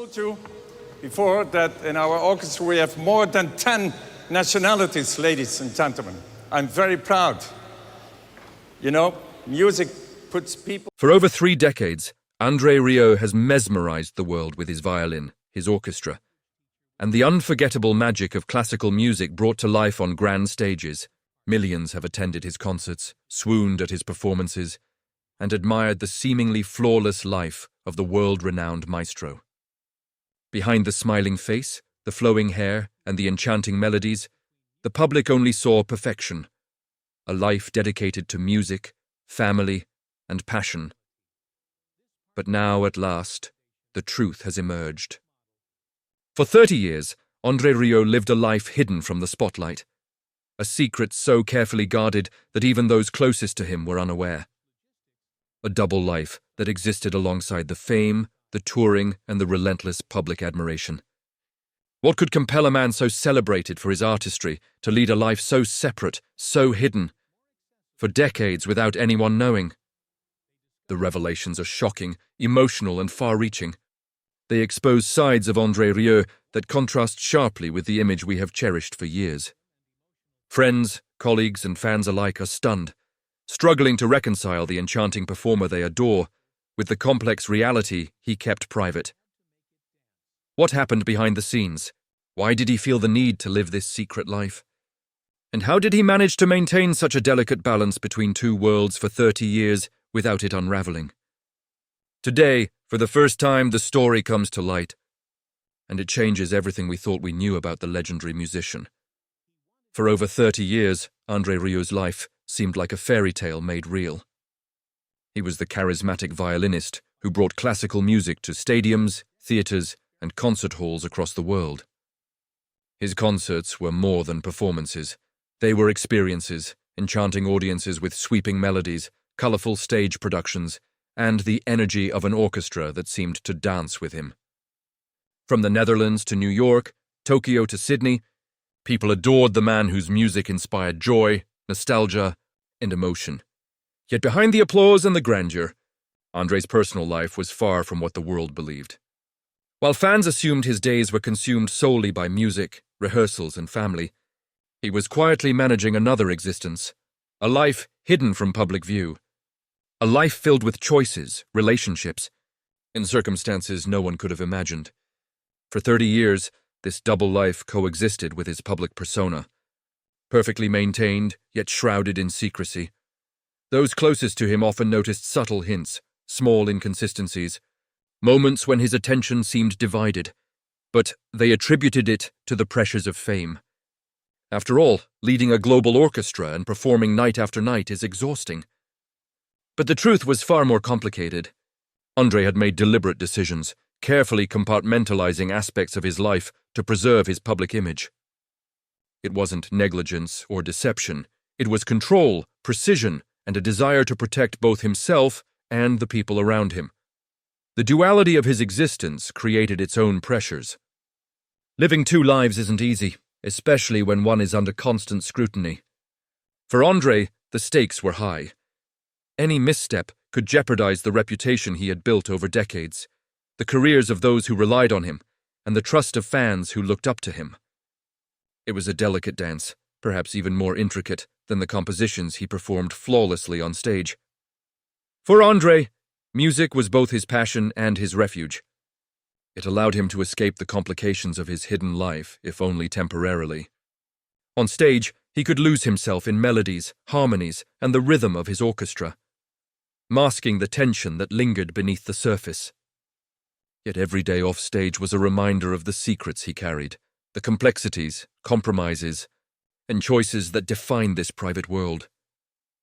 told you before that in our orchestra we have more than 10 nationalities, ladies and gentlemen. I'm very proud. You know, music puts people... For over 3 decades, Rieu has mesmerized the world with his violin, his orchestra, and the unforgettable magic of classical music brought to life on grand stages. Millions have attended his concerts, swooned at his performances, and admired the seemingly flawless life of the world-renowned maestro. Behind the smiling face, the flowing hair, and the enchanting melodies, the public only saw perfection, a life dedicated to music, family, and passion. But now, at last, the truth has emerged. For 30 years, Rieu lived a life hidden from the spotlight, a secret so carefully guarded that even those closest to him were unaware. A double life that existed alongside the fame, the touring, and the relentless public admiration. What could compel a man so celebrated for his artistry to lead a life so separate, so hidden, for decades without anyone knowing? The revelations are shocking, emotional, and far-reaching. They expose sides of Rieu that contrast sharply with the image we have cherished for years. Friends, colleagues, and fans alike are stunned, struggling to reconcile the enchanting performer they adore with the complex reality he kept private. What happened behind the scenes? Why did he feel the need to live this secret life? And how did he manage to maintain such a delicate balance between two worlds for 30 years without it unraveling? Today, for the first time, the story comes to light, and it changes everything we thought we knew about the legendary musician. For over 30 years, Rieu's life seemed like a fairy tale made real. He was the charismatic violinist who brought classical music to stadiums, theaters, and concert halls across the world. His concerts were more than performances. They were experiences, enchanting audiences with sweeping melodies, colorful stage productions, and the energy of an orchestra that seemed to dance with him. From the Netherlands to New York, Tokyo to Sydney, people adored the man whose music inspired joy, nostalgia, and emotion. Yet behind the applause and the grandeur, André's personal life was far from what the world believed. While fans assumed his days were consumed solely by music, rehearsals, and family, he was quietly managing another existence, a life hidden from public view, a life filled with choices, relationships, and circumstances no one could have imagined. For 30 years, this double life coexisted with his public persona, perfectly maintained, yet shrouded in secrecy. Those closest to him often noticed subtle hints, small inconsistencies, moments when his attention seemed divided, but they attributed it to the pressures of fame. After all, leading a global orchestra and performing night after night is exhausting. But the truth was far more complicated. André had made deliberate decisions, carefully compartmentalizing aspects of his life to preserve his public image. It wasn't negligence or deception. It was control, precision, and a desire to protect both himself and the people around him. The duality of his existence created its own pressures. Living two lives isn't easy, especially when one is under constant scrutiny. For André, the stakes were high. Any misstep could jeopardize the reputation he had built over decades, the careers of those who relied on him, and the trust of fans who looked up to him. It was a delicate dance, perhaps even more intricate than the compositions he performed flawlessly on stage. For André, music was both his passion and his refuge. It allowed him to escape the complications of his hidden life, if only temporarily. On stage, he could lose himself in melodies, harmonies, and the rhythm of his orchestra, masking the tension that lingered beneath the surface. Yet every day off stage was a reminder of the secrets he carried, the complexities, compromises, and choices that defined this private world.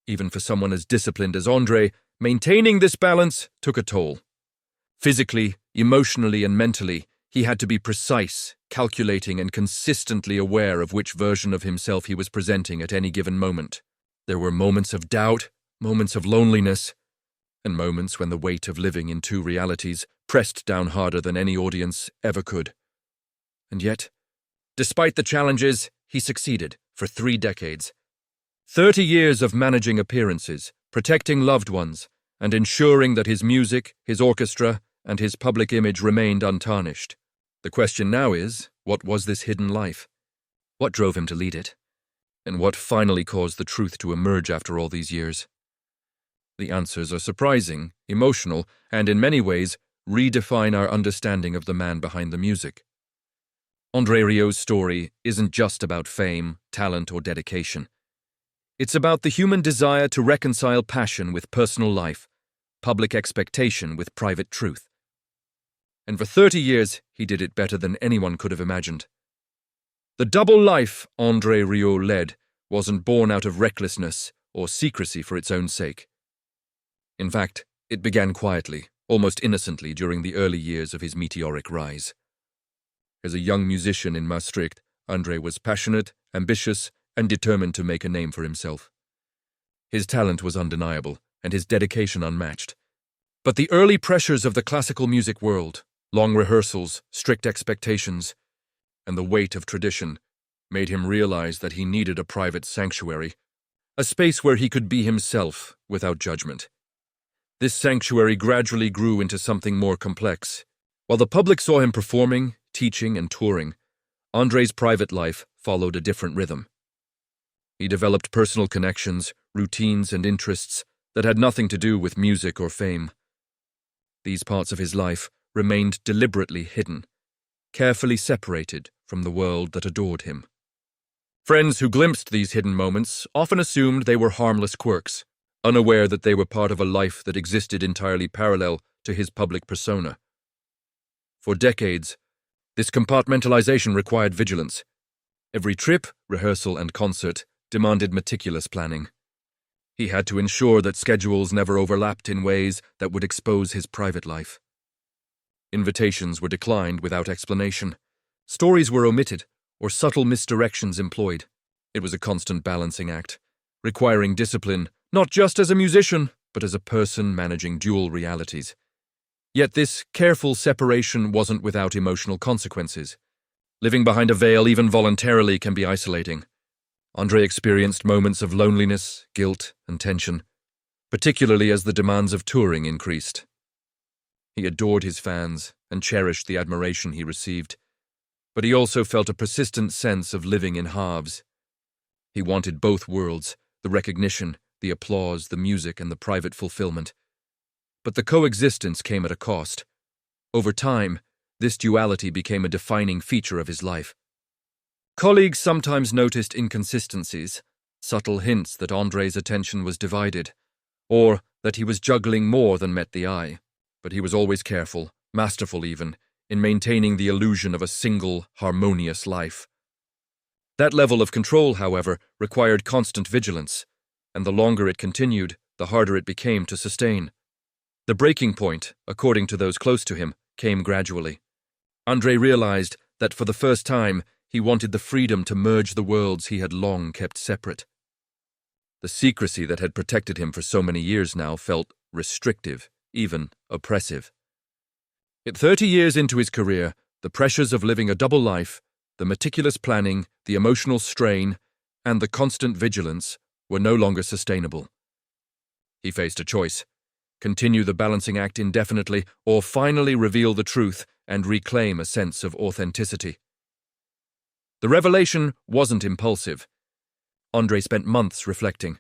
Even for someone as disciplined as André, maintaining this balance took a toll. Physically, emotionally, and mentally, he had to be precise, calculating, and consistently aware of which version of himself he was presenting at any given moment. There were moments of doubt, moments of loneliness, and moments when the weight of living in two realities pressed down harder than any audience ever could. And yet, despite the challenges, he succeeded for 3 decades. 30 years of managing appearances, protecting loved ones, and ensuring that his music, his orchestra, and his public image remained untarnished. The question now is, what was this hidden life? What drove him to lead it? And what finally caused the truth to emerge after all these years? The answers are surprising, emotional, and in many ways redefine our understanding of the man behind the music. André Rieu's story isn't just about fame, talent, or dedication. It's about the human desire to reconcile passion with personal life, public expectation with private truth. And for 30 years, he did it better than anyone could have imagined. The double life André Rieu led wasn't born out of recklessness or secrecy for its own sake. In fact, it began quietly, almost innocently during the early years of his meteoric rise. As a young musician in Maastricht, André was passionate, ambitious, and determined to make a name for himself. His talent was undeniable, and his dedication unmatched. But the early pressures of the classical music world, long rehearsals, strict expectations, and the weight of tradition made him realize that he needed a private sanctuary, a space where he could be himself without judgment. This sanctuary gradually grew into something more complex. While the public saw him performing, teaching, and touring, André's private life followed a different rhythm. He developed personal connections, routines, and interests that had nothing to do with music or fame. These parts of his life remained deliberately hidden, carefully separated from the world that adored him. Friends who glimpsed these hidden moments often assumed they were harmless quirks, unaware that they were part of a life that existed entirely parallel to his public persona. For decades, this compartmentalization required vigilance. Every trip, rehearsal, and concert demanded meticulous planning. He had to ensure that schedules never overlapped in ways that would expose his private life. Invitations were declined without explanation. Stories were omitted, or subtle misdirections employed. It was a constant balancing act, requiring discipline not just as a musician, but as a person managing dual realities. Yet this careful separation wasn't without emotional consequences. Living behind a veil, even voluntarily, can be isolating. André experienced moments of loneliness, guilt, and tension, particularly as the demands of touring increased. He adored his fans and cherished the admiration he received, but he also felt a persistent sense of living in halves. He wanted both worlds, the recognition, the applause, the music, and the private fulfillment. But the coexistence came at a cost. Over time, this duality became a defining feature of his life. Colleagues sometimes noticed inconsistencies, subtle hints that André's attention was divided, or that he was juggling more than met the eye. But he was always careful, masterful even, in maintaining the illusion of a single, harmonious life. That level of control, however, required constant vigilance, and the longer it continued, the harder it became to sustain. The breaking point, according to those close to him, came gradually. André realized that for the first time, he wanted the freedom to merge the worlds he had long kept separate. The secrecy that had protected him for so many years now felt restrictive, even oppressive. Yet 30 years into his career, the pressures of living a double life, the meticulous planning, the emotional strain, and the constant vigilance were no longer sustainable. He faced a choice: continue the balancing act indefinitely, or finally reveal the truth and reclaim a sense of authenticity. The revelation wasn't impulsive. André spent months reflecting,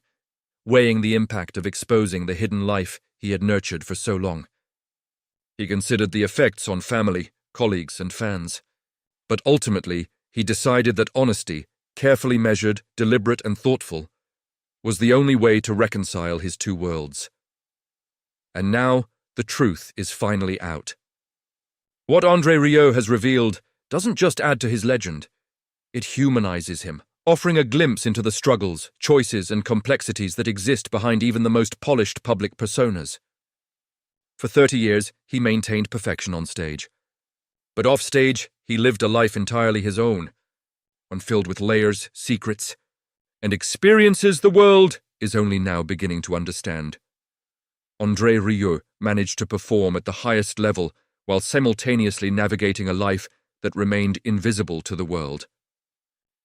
weighing the impact of exposing the hidden life he had nurtured for so long. He considered the effects on family, colleagues, and fans. But ultimately, he decided that honesty, carefully measured, deliberate, and thoughtful, was the only way to reconcile his two worlds. And now, the truth is finally out. What André Rieu has revealed doesn't just add to his legend. It humanizes him, offering a glimpse into the struggles, choices, and complexities that exist behind even the most polished public personas. For 30 years, he maintained perfection on stage. But off-stage, he lived a life entirely his own, one filled with layers, secrets, and experiences the world is only now beginning to understand. André Rieu managed to perform at the highest level while simultaneously navigating a life that remained invisible to the world.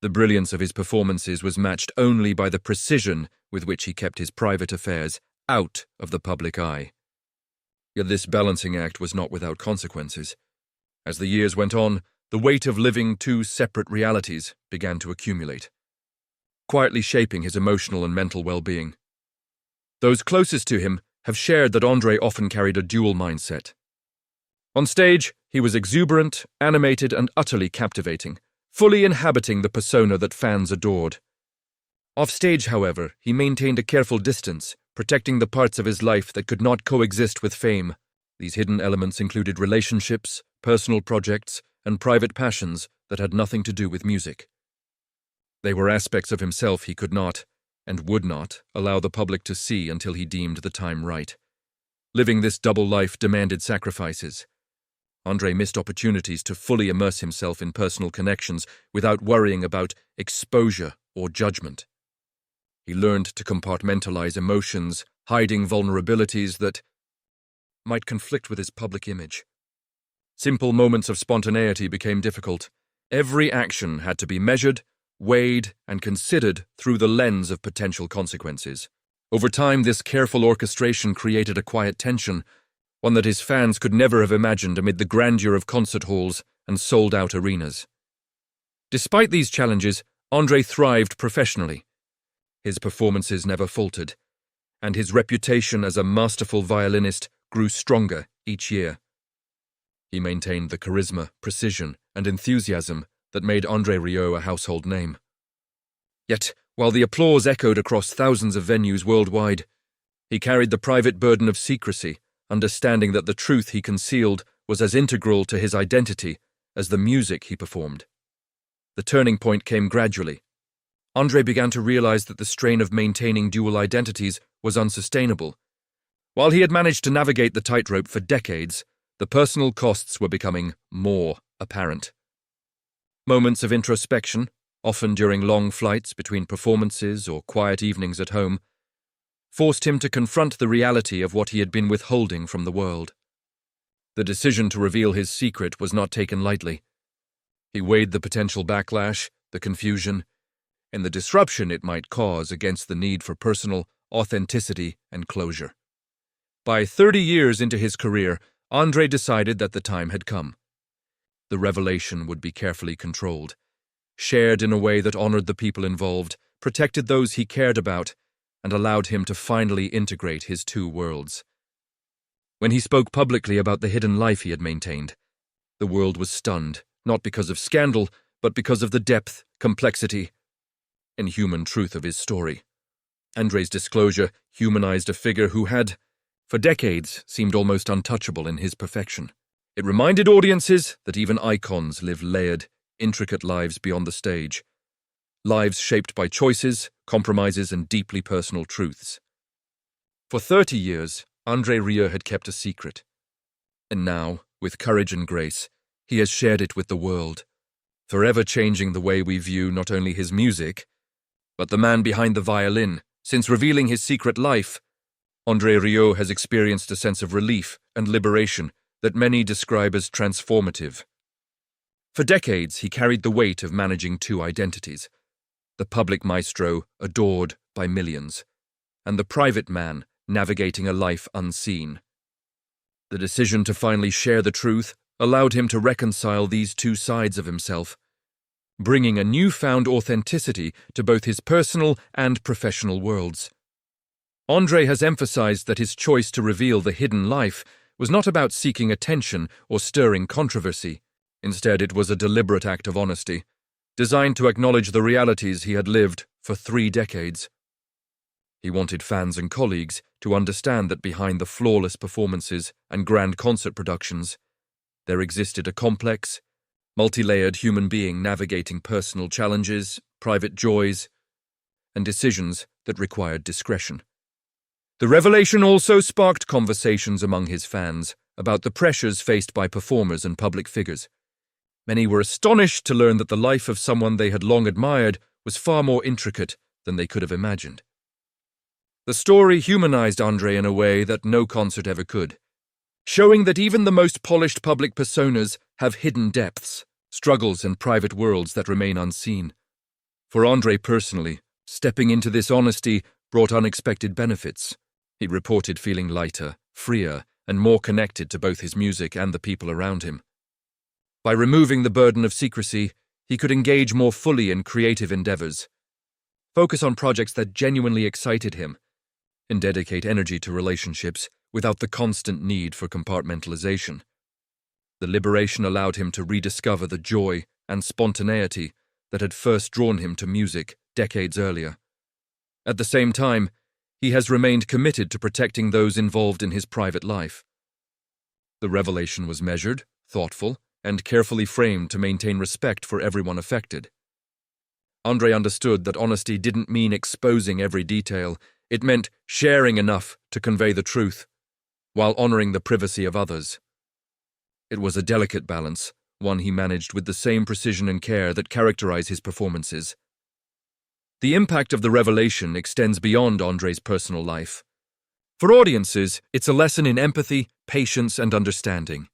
The brilliance of his performances was matched only by the precision with which he kept his private affairs out of the public eye. Yet this balancing act was not without consequences. As the years went on, the weight of living two separate realities began to accumulate, quietly shaping his emotional and mental well-being. Those closest to him have shared that André often carried a dual mindset. On stage, he was exuberant, animated, and utterly captivating, fully inhabiting the persona that fans adored. Off-stage, however, he maintained a careful distance, protecting the parts of his life that could not coexist with fame. These hidden elements included relationships, personal projects, and private passions that had nothing to do with music. They were aspects of himself he could not, and would not, allow the public to see until he deemed the time right. Living this double life demanded sacrifices. André missed opportunities to fully immerse himself in personal connections without worrying about exposure or judgment. He learned to compartmentalize emotions, hiding vulnerabilities that might conflict with his public image. Simple moments of spontaneity became difficult. Every action had to be measured, weighed, and considered through the lens of potential consequences. Over time, this careful orchestration created a quiet tension, one that his fans could never have imagined amid the grandeur of concert halls and sold-out arenas. Despite these challenges, André thrived professionally. His performances never faltered, and his reputation as a masterful violinist grew stronger each year. He maintained the charisma, precision, and enthusiasm that made André Rieu a household name. Yet, while the applause echoed across thousands of venues worldwide, he carried the private burden of secrecy, understanding that the truth he concealed was as integral to his identity as the music he performed. The turning point came gradually. André began to realize that the strain of maintaining dual identities was unsustainable. While he had managed to navigate the tightrope for decades, the personal costs were becoming more apparent. Moments of introspection, often during long flights between performances or quiet evenings at home, forced him to confront the reality of what he had been withholding from the world. The decision to reveal his secret was not taken lightly. He weighed the potential backlash, the confusion, and the disruption it might cause against the need for personal authenticity and closure. By 30 years into his career, André decided that the time had come. The revelation would be carefully controlled, shared in a way that honored the people involved, protected those he cared about, and allowed him to finally integrate his two worlds. When he spoke publicly about the hidden life he had maintained, the world was stunned, not because of scandal, but because of the depth, complexity, and human truth of his story. André's disclosure humanized a figure who had, for decades, seemed almost untouchable in his perfection. It reminded audiences that even icons live layered, intricate lives beyond the stage. Lives shaped by choices, compromises, and deeply personal truths. For 30 years, André Rieu had kept a secret. And now, with courage and grace, he has shared it with the world, forever changing the way we view not only his music, but the man behind the violin. Since revealing his secret life, André Rieu has experienced a sense of relief and liberation that many describe as transformative. For decades, he carried the weight of managing two identities: the public maestro adored by millions, and the private man navigating a life unseen. The decision to finally share the truth allowed him to reconcile these two sides of himself, bringing a newfound authenticity to both his personal and professional worlds. André has emphasized that his choice to reveal the hidden life was not about seeking attention or stirring controversy. Instead, it was a deliberate act of honesty, designed to acknowledge the realities he had lived for 3 decades. He wanted fans and colleagues to understand that behind the flawless performances and grand concert productions, there existed a complex, multi-layered human being navigating personal challenges, private joys, and decisions that required discretion. The revelation also sparked conversations among his fans about the pressures faced by performers and public figures. Many were astonished to learn that the life of someone they had long admired was far more intricate than they could have imagined. The story humanized André in a way that no concert ever could, showing that even the most polished public personas have hidden depths, struggles, and private worlds that remain unseen. For André personally, stepping into this honesty brought unexpected benefits. He reported feeling lighter, freer, and more connected to both his music and the people around him. By removing the burden of secrecy, he could engage more fully in creative endeavors, focus on projects that genuinely excited him, and dedicate energy to relationships without the constant need for compartmentalization. The liberation allowed him to rediscover the joy and spontaneity that had first drawn him to music decades earlier. At the same time, he has remained committed to protecting those involved in his private life. The revelation was measured, thoughtful, and carefully framed to maintain respect for everyone affected. Andre understood that honesty didn't mean exposing every detail, it meant sharing enough to convey the truth, while honoring the privacy of others. It was a delicate balance, one he managed with the same precision and care that characterize his performances. The impact of the revelation extends beyond Andre's personal life. For audiences, it's a lesson in empathy, patience, and understanding.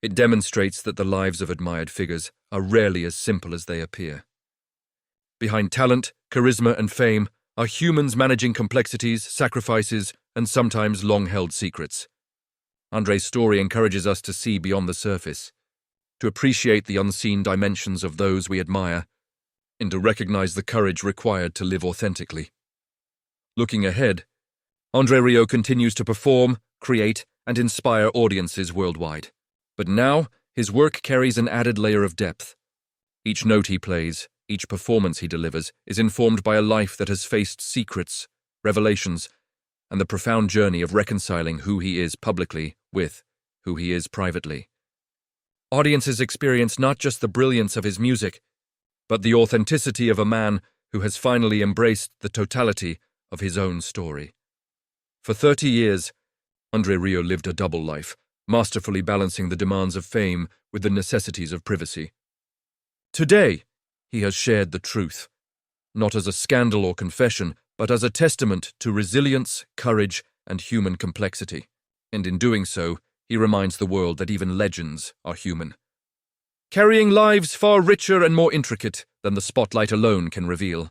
It demonstrates that the lives of admired figures are rarely as simple as they appear. Behind talent, charisma, and fame are humans managing complexities, sacrifices, and sometimes long-held secrets. Andre's story encourages us to see beyond the surface, to appreciate the unseen dimensions of those we admire, and to recognize the courage required to live authentically. Looking ahead, Andre Rieu continues to perform, create, and inspire audiences worldwide. But now, his work carries an added layer of depth. Each note he plays, each performance he delivers, is informed by a life that has faced secrets, revelations, and the profound journey of reconciling who he is publicly with who he is privately. Audiences experience not just the brilliance of his music, but the authenticity of a man who has finally embraced the totality of his own story. For 30 years, Andre Rieu lived a double life, masterfully balancing the demands of fame with the necessities of privacy. Today, he has shared the truth, not as a scandal or confession, but as a testament to resilience, courage, and human complexity. And in doing so, he reminds the world that even legends are human, carrying lives far richer and more intricate than the spotlight alone can reveal.